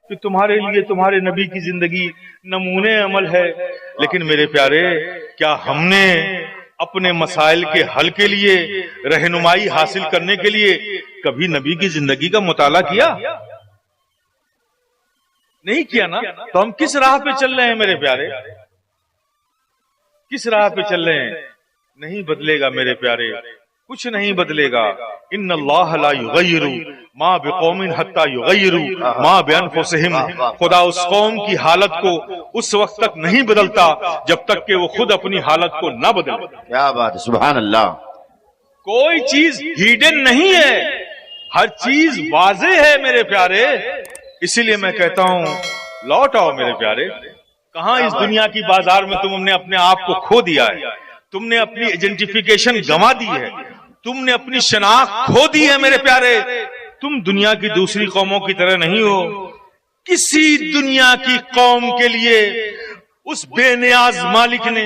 کہ تمہارے لیے تمہارے نبی کی زندگی نمونے عمل ہے، لیکن میرے پیارے کیا ہم نے اپنے مسائل کے حل کے لیے رہنمائی حاصل کرنے کے لیے کبھی نبی کی زندگی کا مطالعہ کیا؟ نہیں کیا نا؟ تو ہم کس راہ پہ چل رہے ہیں میرے پیارے؟ کس راہ پہ چل رہے ہیں؟ نہیں بدلے گا میرے پیارے، کچھ نہیں بدلے گا۔ ان اللہ لا یغیر ما بقوم حتی یغیروا ما بانفسہم، خدا اس قوم کی حالت کو اس وقت تک نہیں بدلتا جب تک کہ وہ خود اپنی حالت کو نہ بدلے۔ کیا بات ہے، سبحان اللہ۔ کوئی چیز ہیڈن نہیں ہے، ہر چیز واضح ہے میرے پیارے۔ اسی لیے میں کہتا ہوں لوٹ آؤ میرے پیارے۔ کہاں اس دنیا کی بازار میں تم نے اپنے آپ کو کھو دیا ہے، تم نے اپنی ایڈنٹیفیکیشن گنوا دی ہے، تم نے اپنی شناخت کھو دی ہے میرے پیارے۔ تم دنیا کی دوسری قوموں کی طرح نہیں ہو۔ کسی دنیا کی قوم کے لیے اس بے نیاز مالک نے،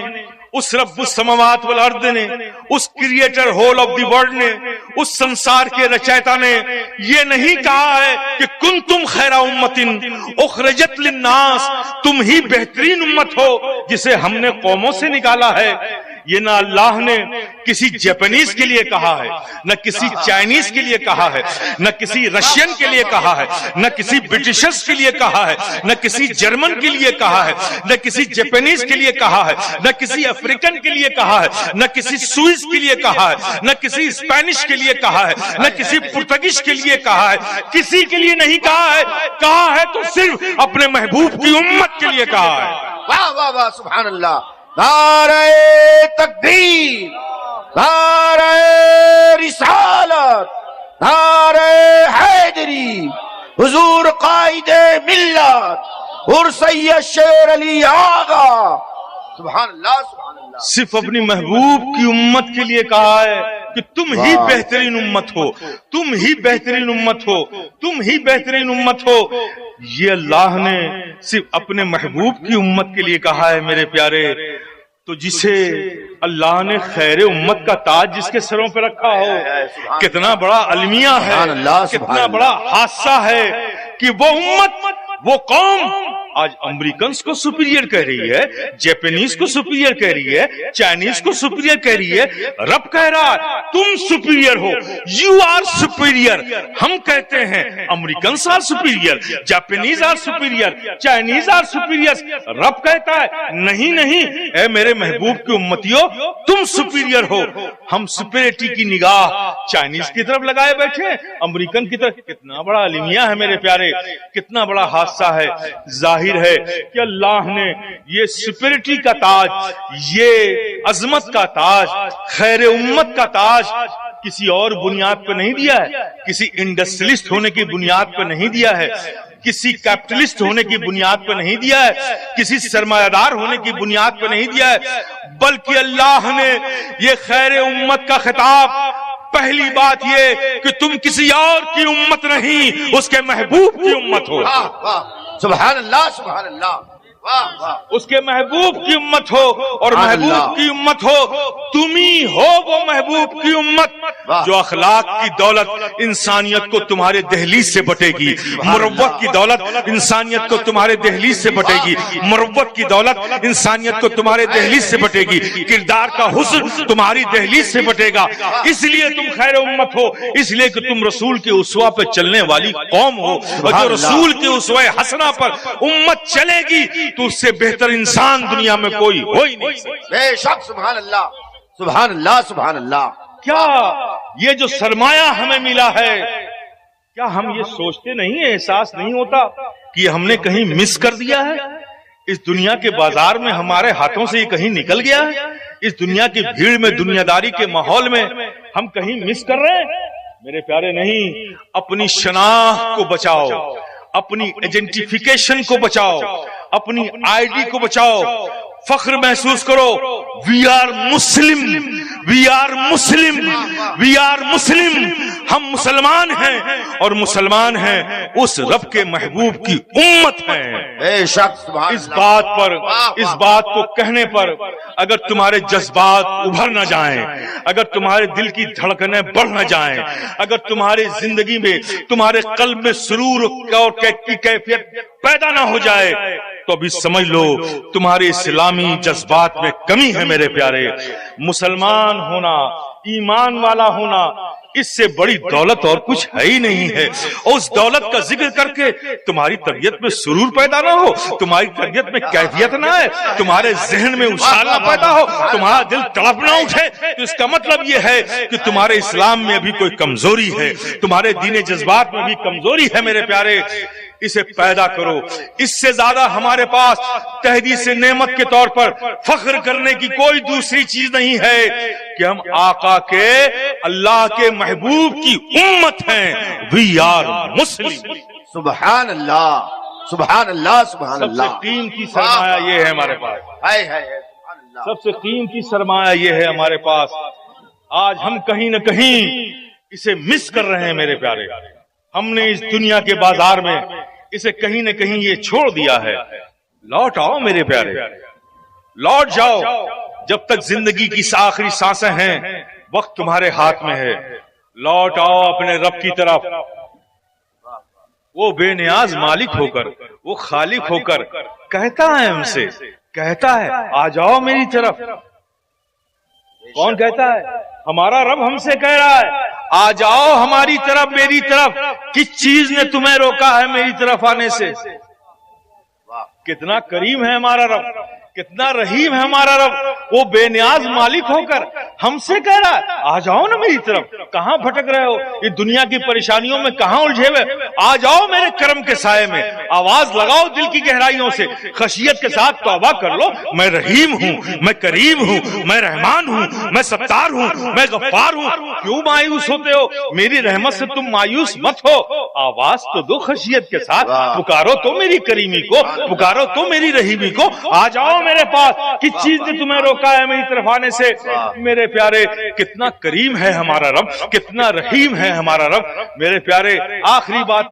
اس رب السماوات والارض نے، اس creator whole of the world نے، اس سنسار کے رچیتا نے یہ نہیں کہا ہے کہ کنتم خیر امت اخرجت للناس، تم ہی بہترین امت ہو جسے ہم نے قوموں سے نکالا ہے۔ یہ نہ اللہ نے کسی جاپانیز کے لیے کہا ہے، نہ کسی چائنیز کے لیے کہا ہے، نہ کسی رشین کے لیے کہا ہے، نہ کسی برٹشرز کے لیے کہا ہے، نہ کسی جرمن کے لیے کہا ہے، نہ کسی جاپانیز کے لیے کہا ہے، نہ کسی افریقن کے لیے کہا ہے، نہ کسی سوئس کے لیے کہا ہے، نہ کسی اسپینش کے لیے کہا ہے، نہ کسی پرتگیز کے لیے کہا ہے، کسی کے لیے نہیں کہا ہے تو صرف اپنے محبوب کی امت کے لیے کہا ہے۔ واہ واہ واہ، سبحان اللہ۔ نعرہ تکبیر، نعرہ رسالت، نعرہ حیدری، حضور قائد ملت سید شیر علی آغا، سبحان اللہ سبحان اللہ۔ صرف اپنی محبوب کی امت کے لیے کہا ہے کہ تم ہی بہترین امت ہو، تم ہی بہترین امت ہو، تم ہی بہترین امت ہو۔ یہ اللہ نے صرف اپنے محبوب کی امت کے لیے کہا ہے میرے پیارے۔ تو جسے اللہ نے خیر امت کا تاج جس کے سروں پہ رکھا ہو، کتنا بڑا المیہ ہے، کتنا بڑا حادثہ ہے کہ وہ امت، وہ قوم آج امریکنز کو سپیریئر کہہ رہی ہے، جاپانیز کو سپیریئر کہہ رہی ہے، چائنیز کو سپیریئر کہہ رہی ہے۔ رب کہہ رہا ہے تم سپیریئر ہو، یو آر سپیریئر۔ ہم کہتے ہیں Americans are superior, Japanese are superior, Chinese are superior. رب کہتا ہے نہیں نہیں، اے میرے محبوب کی امتیوں تم سپیریئر ہو۔ ہم سپیریٹی کی نگاہ چائنیز کی طرف لگائے بیٹھے، امریکن کی طرف۔ کتنا بڑا المیہ ہے میرے پیارے، کتنا بڑا حادثہ ہے۔ ظاہر ہے کہ اللہ نے یہ سپیریٹی کا تاج، یہ عظمت کا تاج، خیر امت کا تاج کسی اور بنیاد پہ نہیں دیا ہے، کسی انڈسٹریلسٹ ہونے کی بنیاد پہ نہیں دیا ہے، کسی کیپٹلسٹ ہونے کی بنیاد پہ نہیں دیا ہے، کسی سرمایہ دار ہونے کی بنیاد پہ نہیں دیا ہے، بلکہ اللہ نے یہ خیر امت کا خطاب، پہلی بات یہ کہ تم کسی اور کی امت نہیں، اس کے محبوب کی امت ہو۔ سبحان اللہ سبحان اللہ، اس کے محبوب کی امت ہو، اور محبوب کی امت ہو تم ہی ہو وہ محبوب کی امت جو اخلاق کی دولت انسانیت کو تمہارے دہلیز سے بٹے گی، مروت کی دولت انسانیت کو تمہارے دہلیز سے بٹے گی، مروت کی دولت انسانیت کو تمہارے دہلیز سے بٹے گی، کردار کا حسن تمہاری دہلیز سے بٹے گا۔ اس لیے تم خیر امت ہو، اس لیے کہ تم رسول کے اسوہ پہ چلنے والی قوم ہو، اور جو رسول کے اسوہ حسنہ پر امت چلے گی تو اس سے بہتر انسان دنیا میں کوئی ہو ہی نہیں سکتا۔ بے شک، سبحان اللہ سبحان اللہ سبحان اللہ۔ کیا یہ جو سرمایہ ہمیں ملا ہے، کیا ہم یہ سوچتے نہیں، احساس نہیں ہوتا کہ ہم نے کہیں مس کر دیا ہے؟ اس دنیا کے بازار میں ہمارے ہاتھوں سے یہ کہیں نکل گیا ہے؟ اس دنیا کی بھیڑ میں، دنیا داری کے ماحول میں ہم کہیں مس کر رہے ہیں؟ میرے پیارے نہیں، اپنی شناخت کو بچاؤ، اپنی ایڈنٹیفیکیشن کو بچاؤ، اپنی آئی ڈی کو بچاؤ، فخر محسوس کرو۔ We are Muslim, we are Muslim, we are Muslim. ہم مسلمان ہیں اور مسلمان ہیں اس رب کے محبوب کی امت ہیں. بے شک سبحان اس بات کو کہنے پر اگر تمہارے جذبات ابھر نہ جائیں، اگر تمہارے دل کی دھڑکنیں بڑھ نہ جائیں، اگر تمہاری زندگی میں تمہارے قلب میں سرور اور کی کیفیت پیدا نہ ہو جائے تو ابھی سمجھ لو تمہارے اسلامی جذبات میں کمی ہے. میرے پیارے، مسلمان ہونا، ایمان والا ہونا، اس سے بڑی دولت اور کچھ ہے ہی نہیں ہے. اور اس دولت کا ذکر کر کے تمہاری طبیعت میں سرور پیدا نہ ہو، تمہاری طبیعت میں کیفیت نہ ہے، تمہارے ذہن میں اچھال نہ پیدا ہو، تمہارا دل تڑپ نہ اٹھے، تو اس کا مطلب یہ ہے کہ تمہارے اسلام میں ابھی کوئی کمزوری ہے، تمہارے دین جذبات میں بھی کمزوری ہے. میرے پیارے، اسے پیدا کرو. اس سے زیادہ ہمارے پاس تحدیث نعمت کے طور پر فخر کرنے کی کوئی دوسری چیز نہیں ہے کہ ہم آقا کے، اللہ کے محبوب کی امت ہیں. We are Muslim. سبحان اللہ سبحان اللہ سبحان سب سے اللہ. قیمتی سرمایہ یہ ہے ہمارے پاس، ہائے ہائے ہائے، سبحان اللہ. سب سے قیمتی سرمایہ یہ ہے ہمارے پاس. آج ہم کہیں نہ کہیں اسے مس کر رہے ہیں. میرے پیارے، ہم نے اس دنیا کے بازار میں اسے کہیں نہ کہیں یہ چھوڑ دیا ہے. لوٹ آؤ میرے پیارے، لوٹ جاؤ. جب تک زندگی کی آخری سانسیں ہیں وقت تمہارے ہاتھ میں ہے. لوٹ آؤ اپنے رب کی طرف. وہ بے نیاز مالک ہو کر، وہ خالق ہو کر کہتا ہے ہم سے، کہتا ہے آ جاؤ میری طرف. کون کہتا ہے؟ ہمارا رب ہم سے کہہ رہا ہے آ جاؤ ہماری طرف، میری طرف. کس چیز نے تمہیں روکا ہے میری طرف آنے سے؟ کتنا کریم ہے ہمارا رب، کتنا رحیم ہے ہمارا رب. وہ بے نیاز مالک ہو کر ہم سے کہہ رہا ہے آ جاؤ نا میری طرف. کہاں بھٹک رہے ہو؟ یہ دنیا کی پریشانیوں میں کہاں الجھے ہوئے؟ آ جاؤ میرے کرم کے سائے میں. آواز لگاؤ دل کی گہرائیوں سے، خشیت کے ساتھ توبہ کر لو. میں رحیم ہوں، میں کریم ہوں، میں رحمان ہوں، میں ستار ہوں، میں غفار ہوں. کیوں مایوس ہوتے ہو؟ میری رحمت سے تم مایوس مت ہو. آواز تو دو خشیت کے ساتھ، پکارو تو میری کریمی کو، پکارو تو میری رحیمی کو. آ جاؤ میرے پاس. کس چیز نے تمہیں روکا ہے میری طرف آنے سے؟ میرے پیارے، کتنا کریم ہے ہمارا رب، کتنا رحیم ہے ہمارا رب. میرے پیارے، آخری بات